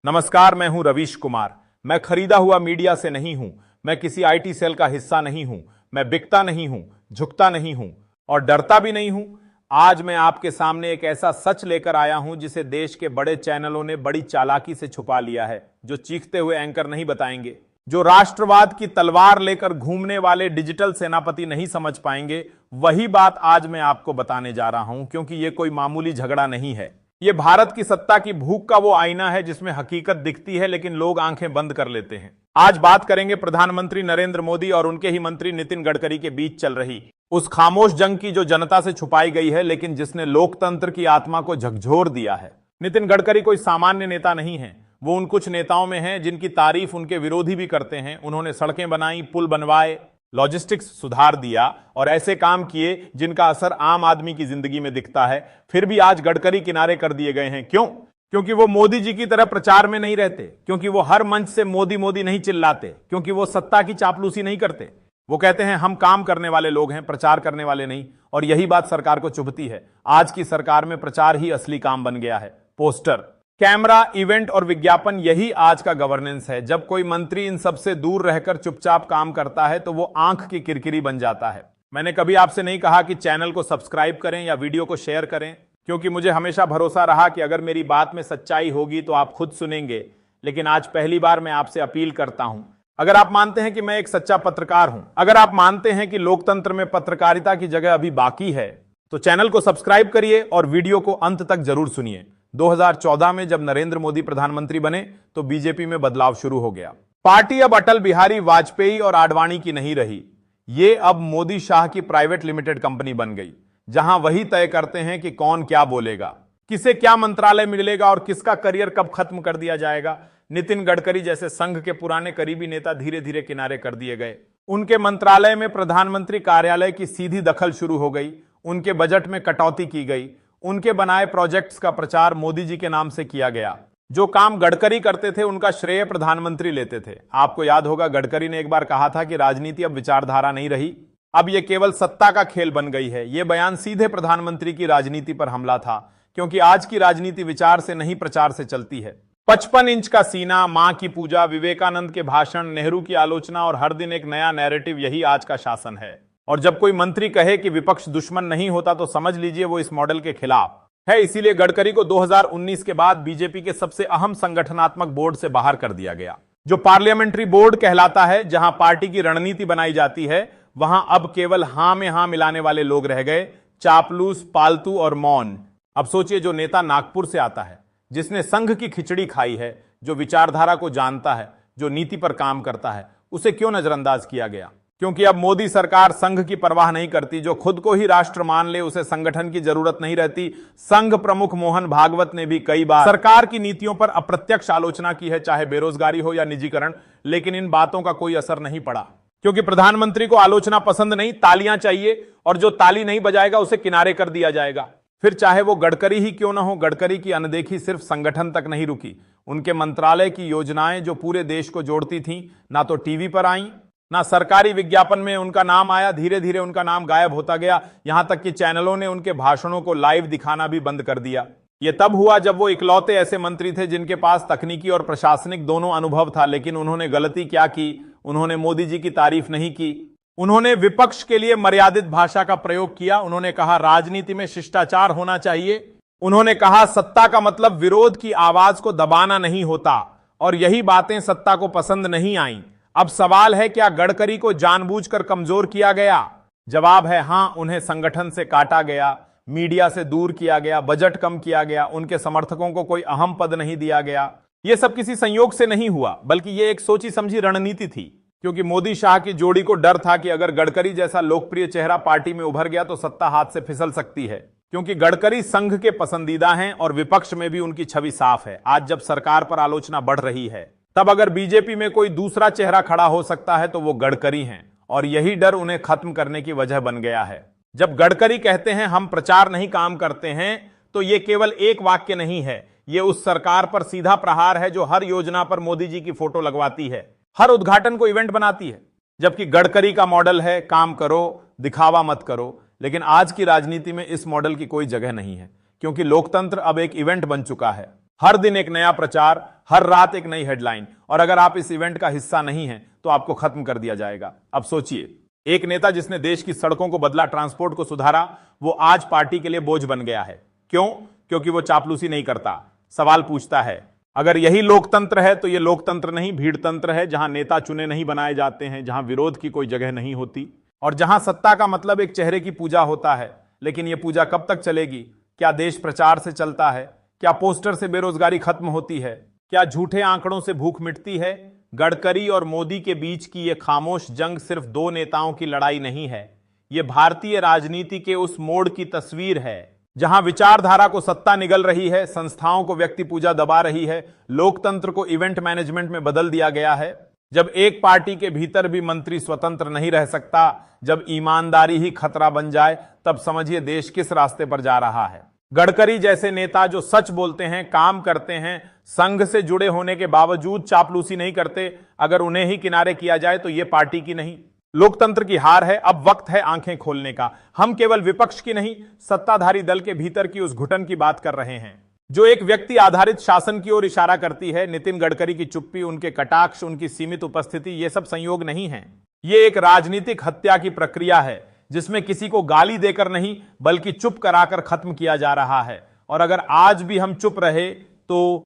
नमस्कार, मैं हूं रवीश कुमार। मैं खरीदा हुआ मीडिया से नहीं हूं, मैं किसी आईटी सेल का हिस्सा नहीं हूं, मैं बिकता नहीं हूं, झुकता नहीं हूं और डरता भी नहीं हूं। आज मैं आपके सामने एक ऐसा सच लेकर आया हूं जिसे देश के बड़े चैनलों ने बड़ी चालाकी से छुपा लिया है, जो चीखते हुए एंकर नहीं बताएंगे, जो राष्ट्रवाद की तलवार लेकर घूमने वाले डिजिटल सेनापति नहीं समझ पाएंगे। वही बात आज मैं आपको बताने जा रहा हूं, क्योंकि यह कोई मामूली झगड़ा नहीं है। ये भारत की सत्ता की भूख का वो आईना है जिसमें हकीकत दिखती है लेकिन लोग आंखें बंद कर लेते हैं। आज बात करेंगे प्रधानमंत्री नरेंद्र मोदी और उनके ही मंत्री नितिन गडकरी के बीच चल रही उस खामोश जंग की, जो जनता से छुपाई गई है लेकिन जिसने लोकतंत्र की आत्मा को झकझोर दिया है। नितिन गडकरी कोई सामान्य नेता नहीं है, वो उन कुछ नेताओं में हैं जिनकी तारीफ उनके विरोधी भी करते हैं। उन्होंने सड़कें बनाई, पुल बनवाए, लॉजिस्टिक्स सुधार दिया और ऐसे काम किए जिनका असर आम आदमी की जिंदगी में दिखता है। फिर भी आज गडकरी किनारे कर दिए गए हैं। क्यों? क्योंकि वो मोदी जी की तरह प्रचार में नहीं रहते, क्योंकि वो हर मंच से मोदी मोदी नहीं चिल्लाते, क्योंकि वो सत्ता की चापलूसी नहीं करते। वो कहते हैं हम काम करने वाले लोग हैं, प्रचार करने वाले नहीं। और यही बात सरकार को चुभती है। आज की सरकार में प्रचार ही असली काम बन गया है। पोस्टर, कैमरा, इवेंट और विज्ञापन, यही आज का गवर्नेंस है। जब कोई मंत्री इन सब से दूर रहकर चुपचाप काम करता है तो वो आंख की किरकिरी बन जाता है। मैंने कभी आपसे नहीं कहा कि चैनल को सब्सक्राइब करें या वीडियो को शेयर करें, क्योंकि मुझे हमेशा भरोसा रहा कि अगर मेरी बात में सच्चाई होगी तो आप खुद सुनेंगे। लेकिन आज पहली बार मैं आपसे अपील करता हूं, अगर आप मानते हैं कि मैं एक सच्चा पत्रकार हूं, अगर आप मानते हैं कि लोकतंत्र में पत्रकारिता की जगह अभी बाकी है, तो चैनल को सब्सक्राइब करिए और वीडियो को अंत तक जरूर सुनिए। 2014 में जब नरेंद्र मोदी प्रधानमंत्री बने तो बीजेपी में बदलाव शुरू हो गया। पार्टी अब अटल बिहारी वाजपेयी और आडवाणी की नहीं रही, ये अब मोदी शाह की प्राइवेट लिमिटेड कंपनी बन गई, जहां वही तय करते हैं कि कौन क्या बोलेगा, किसे क्या मंत्रालय मिलेगा और किसका करियर कब खत्म कर दिया जाएगा। नितिन गडकरी जैसे संघ के पुराने करीबी नेता धीरे धीरे किनारे कर दिए गए। उनके मंत्रालय में प्रधानमंत्री कार्यालय की सीधी दखल शुरू हो गई। उनके बजट में कटौती की गई। उनके बनाए प्रोजेक्ट्स का प्रचार मोदी जी के नाम से किया गया। जो काम गडकरी करते थे उनका श्रेय प्रधानमंत्री लेते थे। आपको याद होगा, गडकरी ने एक बार कहा था कि राजनीति अब विचारधारा नहीं रही, अब यह केवल सत्ता का खेल बन गई है। यह बयान सीधे प्रधानमंत्री की राजनीति पर हमला था, क्योंकि आज की राजनीति विचार से नहीं प्रचार से चलती है। 55 इंच का सीना, मां की पूजा, विवेकानंद के भाषण, नेहरू की आलोचना और हर दिन एक नया नैरेटिव, यही आज का शासन है। और जब कोई मंत्री कहे कि विपक्ष दुश्मन नहीं होता तो समझ लीजिए वो इस मॉडल के खिलाफ है। इसीलिए गडकरी को 2019 के बाद बीजेपी के सबसे अहम संगठनात्मक बोर्ड से बाहर कर दिया गया। जो पार्लियामेंट्री बोर्ड कहलाता है, जहां पार्टी की रणनीति बनाई जाती है, वहां अब केवल हां में हां मिलाने वाले लोग रह गए, चापलूस, पालतू और मौन। अब सोचिए, जो नेता नागपुर से आता है, जिसने संघ की खिचड़ी खाई है, जो विचारधारा को जानता है, जो नीति पर काम करता है, उसे क्यों नजरअंदाज किया गया? क्योंकि अब मोदी सरकार संघ की परवाह नहीं करती। जो खुद को ही राष्ट्र मान ले, उसे संगठन की जरूरत नहीं रहती। संघ प्रमुख मोहन भागवत ने भी कई बार सरकार की नीतियों पर अप्रत्यक्ष आलोचना की है, चाहे बेरोजगारी हो या निजीकरण, लेकिन इन बातों का कोई असर नहीं पड़ा, क्योंकि प्रधानमंत्री को आलोचना पसंद नहीं, तालियां चाहिए, और जो ताली नहीं बजाएगा उसे किनारे कर दिया जाएगा। फिर चाहे वो गडकरी ही क्यों ना हो। गडकरी की अनदेखी सिर्फ संगठन तक नहीं रुकी। उनके मंत्रालय की योजनाएं जो पूरे देश को जोड़ती थीं, ना तो टीवी पर आईं, ना सरकारी विज्ञापन में उनका नाम आया। धीरे धीरे उनका नाम गायब होता गया, यहां तक कि चैनलों ने उनके भाषणों को लाइव दिखाना भी बंद कर दिया। यह तब हुआ जब वो इकलौते ऐसे मंत्री थे जिनके पास तकनीकी और प्रशासनिक दोनों अनुभव था। लेकिन उन्होंने गलती क्या की? उन्होंने मोदी जी की तारीफ नहीं की। उन्होंने विपक्ष के लिए मर्यादित भाषा का प्रयोग किया। उन्होंने कहा राजनीति में शिष्टाचार होना चाहिए। उन्होंने कहा सत्ता का मतलब विरोध की आवाज को दबाना नहीं होता। और यही बातें सत्ता को पसंद नहीं आईं। अब सवाल है, क्या गडकरी को जानबूझकर कमजोर किया गया? जवाब है हां, उन्हें संगठन से काटा गया, मीडिया से दूर किया गया, बजट कम किया गया, उनके समर्थकों को कोई अहम पद नहीं दिया गया। यह सब किसी संयोग से नहीं हुआ, बल्कि यह एक सोची समझी रणनीति थी। क्योंकि मोदी शाह की जोड़ी को डर था कि अगर गडकरी जैसा लोकप्रिय चेहरा पार्टी में उभर गया तो सत्ता हाथ से फिसल सकती है। क्योंकि गडकरी संघ के पसंदीदा हैं और विपक्ष में भी उनकी छवि साफ है। आज जब सरकार पर आलोचना बढ़ रही है, तब अगर बीजेपी में कोई दूसरा चेहरा खड़ा हो सकता है तो वो गडकरी हैं। और यही डर उन्हें खत्म करने की वजह बन गया है। जब गडकरी कहते हैं हम प्रचार नहीं काम करते हैं, तो ये केवल एक वाक्य नहीं है, ये उस सरकार पर सीधा प्रहार है जो हर योजना पर मोदी जी की फोटो लगवाती है, हर उद्घाटन को इवेंट बनाती है। जबकि गडकरी का मॉडल है काम करो, दिखावा मत करो। लेकिन आज की राजनीति में इस मॉडल की कोई जगह नहीं है, क्योंकि लोकतंत्र अब एक इवेंट बन चुका है। हर दिन एक नया प्रचार, हर रात एक नई हेडलाइन, और अगर आप इस इवेंट का हिस्सा नहीं हैं तो आपको खत्म कर दिया जाएगा। अब सोचिए, एक नेता जिसने देश की सड़कों को बदला, ट्रांसपोर्ट को सुधारा, वो आज पार्टी के लिए बोझ बन गया है। क्यों? क्योंकि वो चापलूसी नहीं करता, सवाल पूछता है। अगर यही लोकतंत्र है तो ये लोकतंत्र नहीं, भीड़ तंत्र है, जहां नेता चुने नहीं बनाए जाते हैं, जहां विरोध की कोई जगह नहीं होती, और जहां सत्ता का मतलब एक चेहरे की पूजा होता है। लेकिन यह पूजा कब तक चलेगी? क्या देश प्रचार से चलता है? क्या पोस्टर से बेरोजगारी खत्म होती है? क्या झूठे आंकड़ों से भूख मिटती है? गडकरी और मोदी के बीच की यह खामोश जंग सिर्फ दो नेताओं की लड़ाई नहीं है, यह भारतीय राजनीति के उस मोड़ की तस्वीर है जहां विचारधारा को सत्ता निगल रही है, संस्थाओं को व्यक्ति पूजा दबा रही है, लोकतंत्र को इवेंट मैनेजमेंट में बदल दिया गया है। जब एक पार्टी के भीतर भी मंत्री स्वतंत्र नहीं रह सकता, जब ईमानदारी ही खतरा बन जाए, तब समझिए देश किस रास्ते पर जा रहा है। गडकरी जैसे नेता जो सच बोलते हैं, काम करते हैं, संघ से जुड़े होने के बावजूद चापलूसी नहीं करते, अगर उन्हें ही किनारे किया जाए तो यह पार्टी की नहीं, लोकतंत्र की हार है। अब वक्त है आंखें खोलने का। हम केवल विपक्ष की नहीं, सत्ताधारी दल के भीतर की उस घुटन की बात कर रहे हैं जो एक व्यक्ति आधारित शासन की ओर इशारा करती है। नितिन गडकरी की चुप्पी, उनके कटाक्ष, उनकी सीमित उपस्थिति, ये सब संयोग नहीं है। ये एक राजनीतिक हत्या की प्रक्रिया है जिसमें किसी को गाली देकर नहीं बल्कि चुप कराकर खत्म किया जा रहा है। और अगर आज भी हम चुप रहे तो